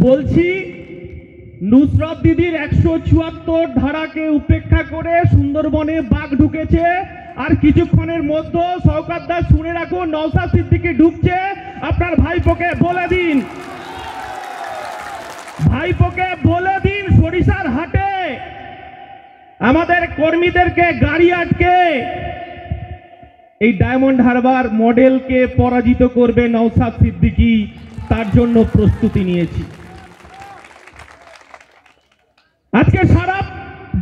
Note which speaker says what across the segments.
Speaker 1: বলছি নুসরত দিদির 174 ধারাকে উপেক্ষা করে সুন্দরবনে বাঘ ঢুকেছে, আর কিছুক্ষণের মধ্যে শওকত দাস শুনে রাখুন নওশাদ সিদ্দিকী ঢুকছে। আপনার ভাইপোকে বলে দিন, সরিষার হাটে আমাদের কর্মীদেরকে গাড়ি আটকে এই ডায়মন্ড হারবার মডেলকে পরাজিত করবে নওশাদ সিদ্দিকী, তার জন্য প্রস্তুতি নিয়েছি। আজকে সারা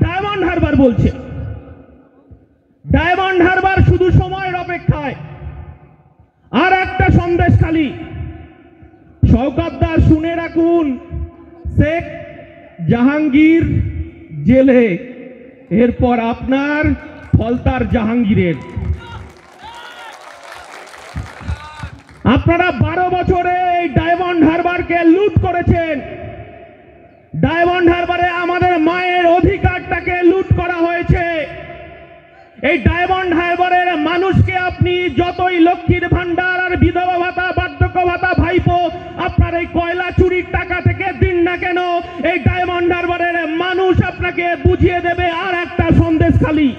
Speaker 1: ডায়মন্ড হারবার বলছে, ডায়মন্ড হারবার শুধু সময়ের অপেক্ষায়। আর একটা সন্দেশখালী, শওকত দাস শুনে রাখুন, শেখ জাহাঙ্গীর জেলে, এরপর আপনার ফলতার জাহাঙ্গীরের। আপনারা 12 বছরে এই ডায়মন্ড হারবারকে লুট করেছেন। ডায়মন্ড হারবারে আমাদের মায়ের অধিকারটাকে লুট করা হয়েছে। এই ডায়মন্ড হারবারের মানুষকে আপনি যতই লক্ষ্মীর ভান্ডার আর বিধবা ভাতা, বার্ধক্য ভাতা, ভাইপো আপনার এই কয়লা চুরির টাকা থেকে দিন না কেন, এই ডায়মন্ড হারবারের মানুষ আপনাকে বুঝিয়ে দেবে আর একটা সন্দেশখালী।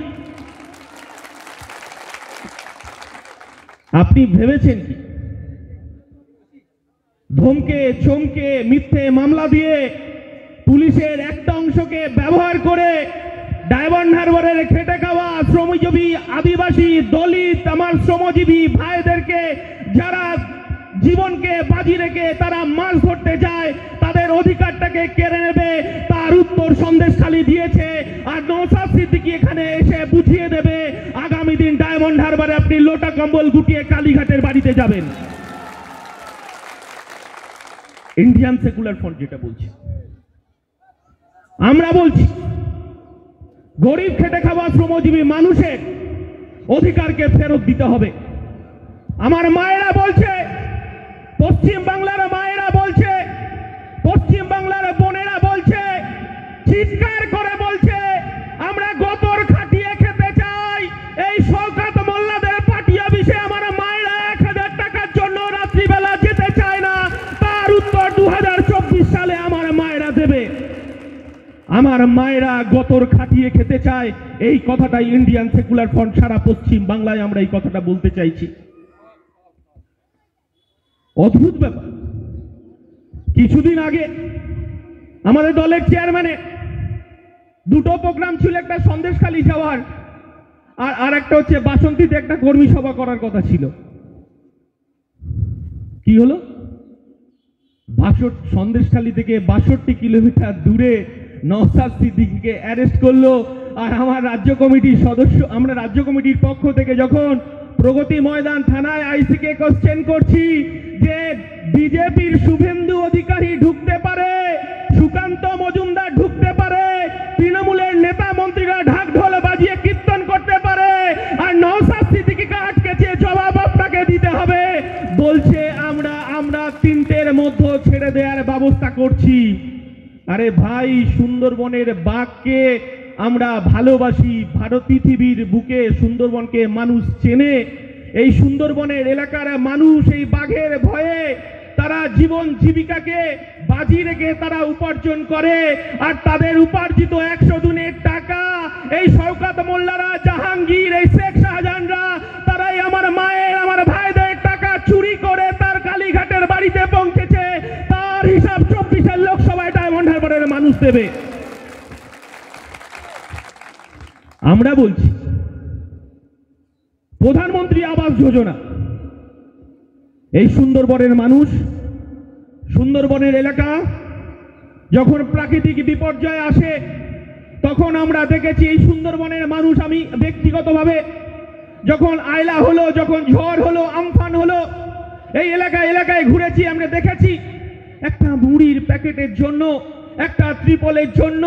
Speaker 1: আপনি ভেবেছেন কি ধমকে চমকে মিথ্যে মামলা দিয়ে পুলিশের একটা অংশকে ব্যবহার করে ডায়মন্ড হারবারের খেটে খাওয়া শ্রমজীবী, আদিবাসী, দলিত, আমার শ্রমজীবী ভাইদেরকে যারা জীবনকে বাজি রেখে তারা মাছ ধরতে যায়, তাদের অধিকারটাকে কেড়ে নেবে, তার উত্তর সন্দেশখালী দিয়েছে। আর নওশাদ সিদ্দিকী এখানে এসে বুঝিয়ে দেবে আগামী দিন ডায়মন্ড হারবারে আপনি লোটা কম্বল গুটিয়ে কালীঘাটের বাড়িতে যাবেন। ইন্ডিয়ান সেকুলার ফ্রন্ট যেটা বলছে, আমরা বলছি গরিব খেটে খাওয়া শ্রমজীবী মানুষের অধিকারকে ফেরত দিতে হবে। আমার মায়েরা বলছে, পশ্চিম বাংলার মায়েরা বলছে, পশ্চিম বাংলার বোনেরা বলছে, চিৎকার করে বলছে, আমরা গতর খাটিয়ে খেতে চাই। এই শওকত মোল্লাদের পার্টি অফিসে আমার মায়েরা 1000 টাকার জন্য রাত্রিবেলা যেতে চায় না, তার উত্তর 2024 সালে আমার মায়েরা দেবে। আমার মায়েরা গতর খাটিয়ে খেতে চায়, এই কথাটাই ইন্ডিয়ান সেকুলার ফ্রন্ট সারা পশ্চিম বাংলায় আমরা এই কথাটা বলতে চাইছি। অদ্ভুত ব্যাপার, কিছুদিন আগে আমাদের দলের চেয়ারম্যানের দুটো প্রোগ্রাম ছিল, একটা সন্দেশখালী যাওয়ার আর একটা হচ্ছে বাসন্তীতে একটা কর্মী সভা করার কথা ছিল। কি হলো? সন্দেশখালী থেকে 62 কিলোমিটার দূরে নওশাদ সিদ্দিকীকে অ্যারেস্ট করলো। আর আমার রাজ্য কমিটির সদস্য, আমরা রাজ্য কমিটির পক্ষ থেকে যখন প্রগতি ময়দান থানায় আইসিকে কোশ্চেন করছি যে বিজেপির শুভেন্দু অধিকারী ঢুকতে পারে, সুকান্ত মজুমদার ঢুকতে পারে, তৃণমূলের নেতা মন্ত্রীরা ঢাক ঢোল বাজিয়ে কীর্তন করতে পারে, আর নওশাদ সিদ্দিকীকে আটকেছে, জবাব আপনাকে দিতে হবে। বলছে আমরা 3টের মধ্যে ছেড়ে দেওয়ার ব্যবস্থা করছি। আরে ভাই, সুন্দরবনের বাঘকে আমরা ভালোবাসি, ভারত পৃথিবীর বুকে সুন্দরবনকে মানুষ চেনে। এই সুন্দরবনের এলাকার মানুষ এই বাঘের ভয়ে তারা জীবন জীবিকাকে বাজি রেখে তারা উপার্জন করে, আর তাদের উপার্জিত 100 দিনের টাকা এই শওকত মোল্লারা, জাহাঙ্গীর, এই শেখ শাহজাহানরা, তারাই আমার মায়ের, আমার ভাইদের টাকা চুরি করে তার কালীঘাটের বাড়িতে পৌঁছেছে। তার হিসাব 24-এর লোকসভায় ডায়মন্ড হারবারের মানুষ দেবে। আমরা বলছি প্রধানমন্ত্রী আবাস যোজনা, এই সুন্দরবনের মানুষ, সুন্দরবনের এলাকা যখন প্রাকৃতিক বিপর্যয় আসে তখন আমরা দেখেছি এই সুন্দরবনের মানুষ, আমি ব্যক্তিগতভাবে যখন আয়লা হলো, যখন ঝড় হলো, আমফান হলো, এই এলাকায় ঘুরেছি, আমরা দেখেছি একটা মুড়ির প্যাকেটের জন্য, একটা ত্রিপলের জন্য,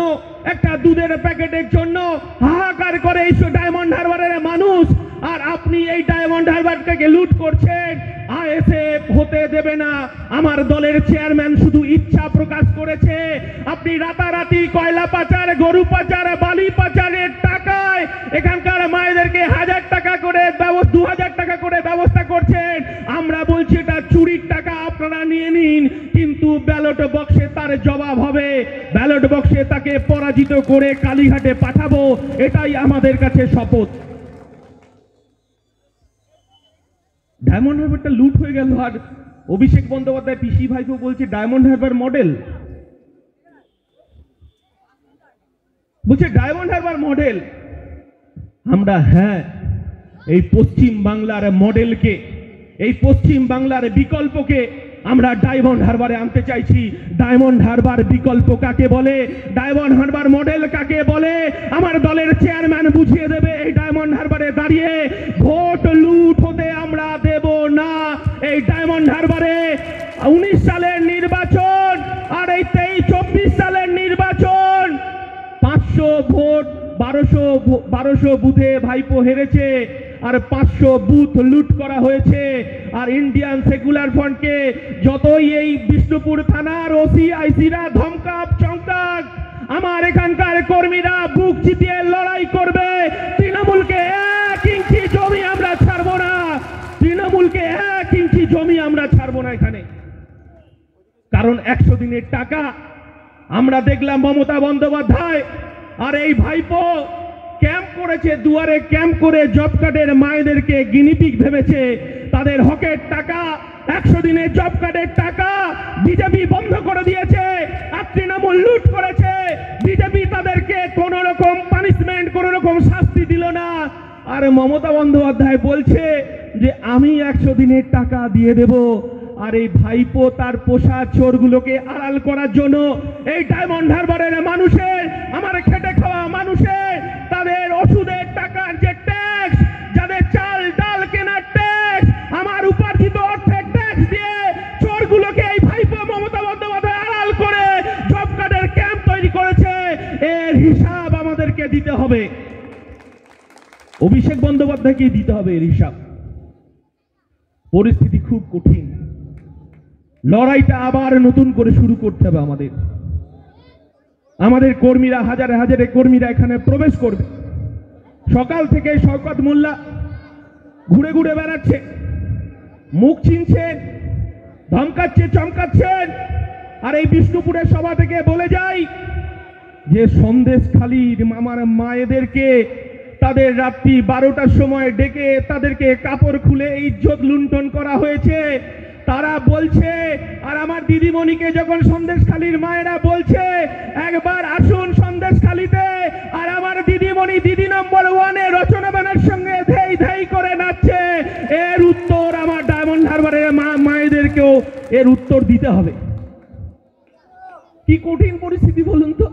Speaker 1: একটা দুধের প্যাকেটের জন্য হাহাকার করে এই ডায়মন্ড হারবারের মানুষ। আর আপনি এই ডায়মন্ড হারবারটাকে লুট করছেন, আইএসএফ হতে দেবে না। আমার দলের চেয়ারম্যান শুধু ইচ্ছা প্রকাশ করেছে, আপনি রাতারাতি কয়লা পাচার, গরু পাচার, বালি পাচারের টাকায় এখানকার মায়েদেরকে 1000 টাকা করে 2000 টাকা করে ব্যবস্থা করছেন। আমরা বলছি এটা চুরির টাকা, আপনারা নিয়ে নিন, কিন্তু ব্যালট বক্সে তার জবাব হবে, ব্যালট বক্সে তাকে পরাজিত করে কালীঘাটে পাঠাবো, এটাই আমাদের কাছে শপথ। ডায়মন্ড হারবারটা লুট হয়ে গেল, আর অভিষেক বন্দ্যোপাধ্যায় পিসি ভাইপো বলছে ডায়মন্ড হারবার মডেল, বলছে ডায়মন্ড হারবার মডেল। আমরা হ্যাঁ, এই পশ্চিম বাংলার মডেলকে, এই পশ্চিম বাংলার বিকল্পকে আমরা ডায়মন্ড হারবারে আনতে চাইছি। ডায়মন্ড হারবার বিকল্প কাকে বলে, ডায়মন্ড হারবার মডেল কাকে বলে, আমার দলের চেয়ারম্যান বুঝিয়ে দেবে। এই ডায়মন্ড হারবারে দাঁড়িয়ে ভোট লুট হতে আমরা দেব না। এই ডায়মন্ড হারবারে 19 সালের নির্বাচন আর এই 23-24 সালের নির্বাচন, 500 ভোট 1200 বুথে ভাইপো হেরেছে, আর 500 বুথ লুট করা হয়েছে। আর ইন্ডিয়ান সেকুলার ফ্রন্টকে যতই এই বিষ্ণুপুর থানার ওসি আইসিরা ধমকাক চমকাক, আমার এখানকার কর্মীরা বুক চিতিয়ে লড়াই করবে। তৃণমূলকে 1 ইঞ্চি জমি আমরা ছাড়বো না, তৃণমূলকে 1 ইঞ্চি জমি আমরা ছাড়বো না এখানে। কারণ 100 দিনের টাকা আমরা দেখলাম মমতা বন্দ্যোপাধ্যায় আর এই ভাইপো ক্যাম্প করেছে, দুয়ারে ক্যাম্প করে জব কার্ডের মায়েদেরকে গিনিপিগ ভেবেছে। তাদের হকের টাকা, 100 দিনের জব কার্ডের টাকা বিজেপি বন্ধ করে দিয়েছে, আর তৃণমূল লুট করেছে। বিজেপি তাদেরকে কোন রকম পানিশমেন্ট, কোন রকম শাস্তি দিল না। আর মমতা বন্দ্যোপাধ্যায় বলছে যে আমি 100 দিনের টাকা দিয়ে দেব। আর এই ভাইপো তার পোষা চোরগুলোকে আড়াল করার জন্য এই ডায়মন্ড হারবারের মানুষের, আমার খেটে খাওয়া মানুষের, তাদের ওষুধের টাকার যে ট্যাক্স, যাদের চাল ডাল কেনার ট্যাক্স, আমার উপার্জিত অর্থের ট্যাক্স দিয়ে চোরগুলোকে এই ভাইপো মমতা বন্দ্যোপাধ্যায় আড়াল করে জব কার্ডের ক্যাম্প তৈরি করেছে। এর হিসাব আমাদেরকে দিতে হবে, অভিষেক বন্দ্যোপাধ্যায়কে দিতে হবে এর হিসাব। পরিস্থিতি খুব কঠিন, লড়াইটা আবার নতুন করে শুরু করতে হবে আমাদের। আমাদের কর্মীরা, হাজারে হাজারে কর্মীরা এখানে প্রবেশ করবে। সকাল থেকে শওকত মোল্লা ঘুরে ঘুরে বেড়াচ্ছে, মুখ চিনছেন, ধমকাচ্ছে চমকাচ্ছেন। আর এই বিষ্ণুপুরের সভা থেকে বলে যাই যে সন্দেশখালীর আমার মায়েদেরকে তাদের রাত্রি 12টার সময় ডেকে তাদেরকে কাপড় খুলে ইজ্জত লুণ্ঠন করা হয়েছে। তারা বলছে, আর আমার দিদিমণিকে যখন সন্দেশখালীর মায়েরা বলছে একবার আসুন সন্দেশখালীতে, আর আমার দিদিমণি দিদি নম্বর 1-এ রচনা ব্যানার সঙ্গে ধেই ধেই করে নাচছে, এর উত্তর আমার ডায়মন্ড হারবারের মায়েদেরকেও এর উত্তর দিতে হবে। কি কঠিন পরিস্থিতি বলুন তো।